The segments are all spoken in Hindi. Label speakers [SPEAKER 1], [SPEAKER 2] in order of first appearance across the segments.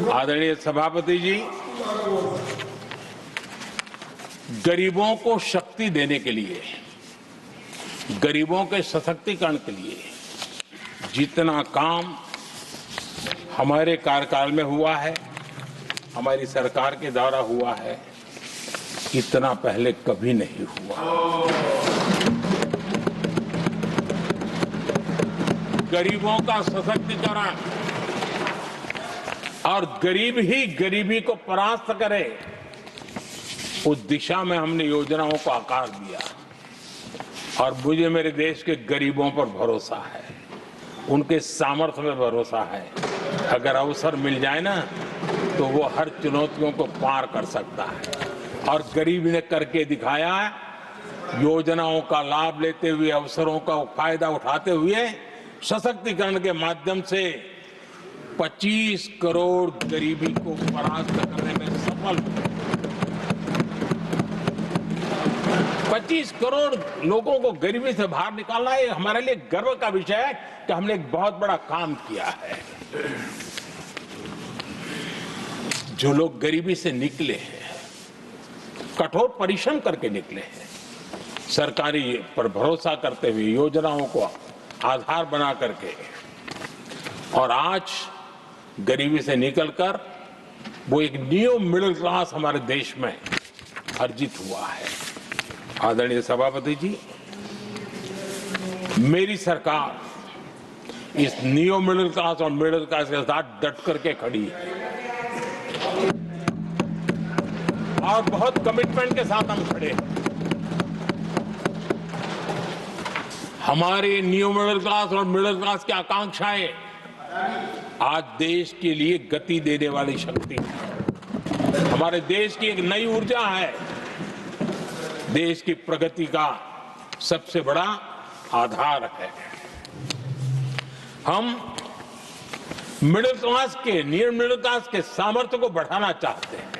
[SPEAKER 1] आदरणीय सभापति जी, गरीबों को शक्ति देने के लिए, गरीबों के सशक्तिकरण के लिए जितना काम हमारे कार्यकाल में हुआ है, हमारी सरकार के द्वारा हुआ है, इतना पहले कभी नहीं हुआ। गरीबों का सशक्तिकरण और गरीब ही गरीबी को परास्त करे, उस दिशा में हमने योजनाओं को आकार दिया। और मुझे मेरे देश के गरीबों पर भरोसा है, उनके सामर्थ्य में भरोसा है। अगर अवसर मिल जाए ना, तो वो हर चुनौतियों को पार कर सकता है। और गरीब ने करके दिखाया है। योजनाओं का लाभ लेते हुए, अवसरों का फायदा उठाते हुए, सशक्तिकरण के माध्यम से 25 करोड़ गरीबी को परास्त करने में सफल हुए। 25 करोड़ लोगों को गरीबी से बाहर निकालना ये हमारे लिए गर्व का विषय है कि हमने एक बहुत बड़ा काम किया है। जो लोग गरीबी से निकले हैं, कठोर परिश्रम करके निकले हैं, सरकारी पर भरोसा करते हुए, योजनाओं को आधार बना करके, और आज गरीबी से निकलकर वो एक न्यू मिडिल क्लास हमारे देश में अर्जित हुआ है। आदरणीय सभापति जी, मेरी सरकार इस न्यू मिडिल क्लास और मिडिल क्लास के साथ डट करके खड़ी है और बहुत कमिटमेंट के साथ हम खड़े हैं। हमारे न्यू मिडिल क्लास और मिडिल क्लास की आकांक्षाएं आज देश के लिए गति देने वाली शक्ति है। हमारे देश की एक नई ऊर्जा है, देश की प्रगति का सबसे बड़ा आधार है। हम मिडिल क्लास के, न्यू मिडिल क्लास के सामर्थ्य को बढ़ाना चाहते हैं।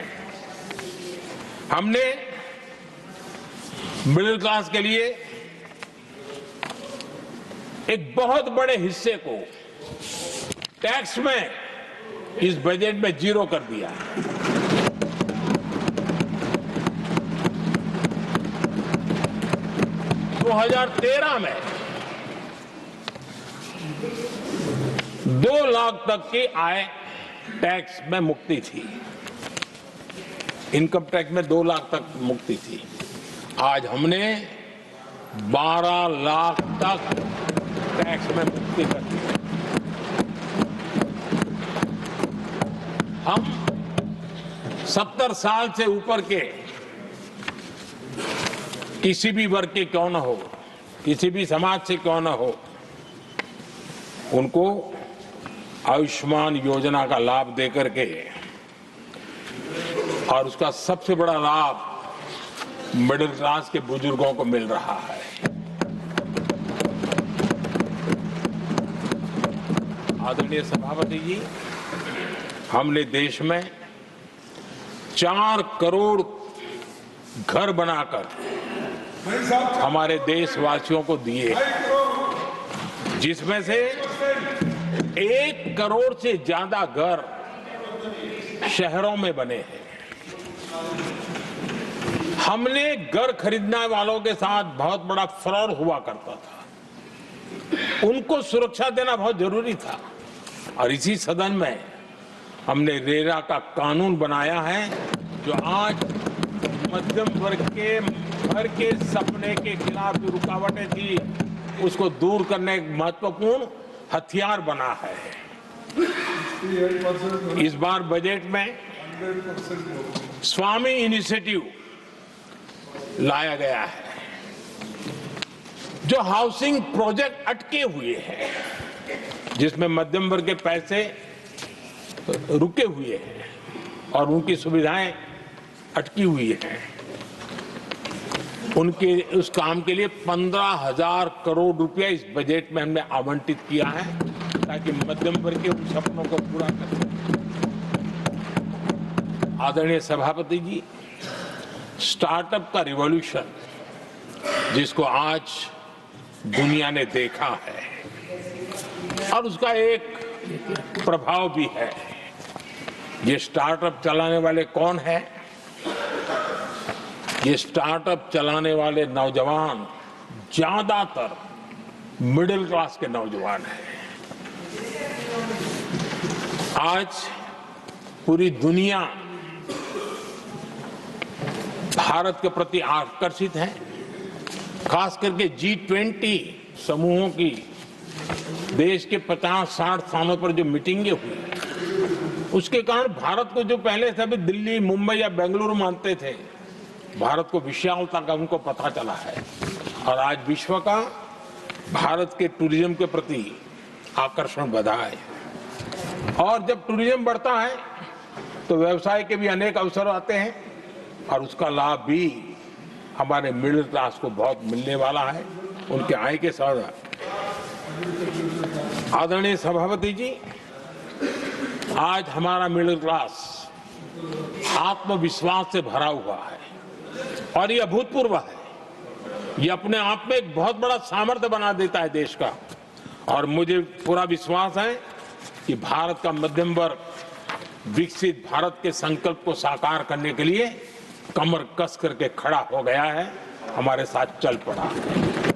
[SPEAKER 1] हमने मिडिल क्लास के लिए एक बहुत बड़े हिस्से को टैक्स में इस बजट में जीरो कर दिया है। तो 2013 में 2 लाख तक की आय टैक्स में मुक्ति थी, इनकम टैक्स में 2 लाख तक मुक्ति थी। आज हमने 12 लाख तक टैक्स में मुक्ति कर दी। हम 70 साल से ऊपर के किसी भी वर्ग के क्यों न हो, किसी भी समाज से क्यों न हो, उनको आयुष्मान योजना का लाभ देकर के, और उसका सबसे बड़ा लाभ मिडिल क्लास के बुजुर्गों को मिल रहा है। आदरणीय सभापति जी, हमने देश में 4 करोड़ घर बनाकर हमारे देशवासियों को दिए, जिसमें से 1 करोड़ से ज्यादा घर शहरों में बने हैं। हमने घर खरीदने वालों के साथ बहुत बड़ा फ्रॉड हुआ करता था, उनको सुरक्षा देना बहुत जरूरी था। और इसी सदन में हमने रेरा का कानून बनाया है, जो आज मध्यम वर्ग के घर के सपने के खिलाफ जो रुकावटें थी, उसको दूर करने एक महत्वपूर्ण हथियार बना है। इस बार बजट में स्वामी इनिशिएटिव लाया गया है, जो हाउसिंग प्रोजेक्ट अटके हुए हैं, जिसमें मध्यम वर्ग के पैसे रुके हुए हैं और उनकी सुविधाएं अटकी हुई हैं, उनके उस काम के लिए 15,000 करोड़ रुपया इस बजट में हमने आवंटित किया है, ताकि मध्यम वर्ग के उन सपनों को पूरा कर सकें। आदरणीय सभापति जी, स्टार्टअप का रिवॉल्यूशन जिसको आज दुनिया ने देखा है और उसका एक प्रभाव भी है, ये स्टार्टअप चलाने वाले कौन है? ये स्टार्टअप चलाने वाले नौजवान ज्यादातर मिडिल क्लास के नौजवान हैं। आज पूरी दुनिया भारत के प्रति आकर्षित है। खास करके G20 समूहों की देश के 50-60 स्थानों पर जो मीटिंगें हुई, उसके कारण भारत को जो पहले सभी दिल्ली, मुंबई या बेंगलुरु मानते थे, भारत को विशालता का उनको पता चला है। और आज विश्व का भारत के टूरिज्म के प्रति आकर्षण बढ़ा है। और जब टूरिज्म बढ़ता है तो व्यवसाय के भी अनेक अवसर आते हैं और उसका लाभ भी हमारे मिडिल क्लास को बहुत मिलने वाला है, उनके आय के साथ। आदरणीय सभापति जी, आज हमारा मिडिल क्लास आत्मविश्वास से भरा हुआ है और ये अभूतपूर्व है। ये अपने आप में एक बहुत बड़ा सामर्थ्य बना देता है देश का। और मुझे पूरा विश्वास है कि भारत का मध्यम वर्ग विकसित भारत के संकल्प को साकार करने के लिए कमर कस करके खड़ा हो गया है, हमारे साथ चल पड़ा है।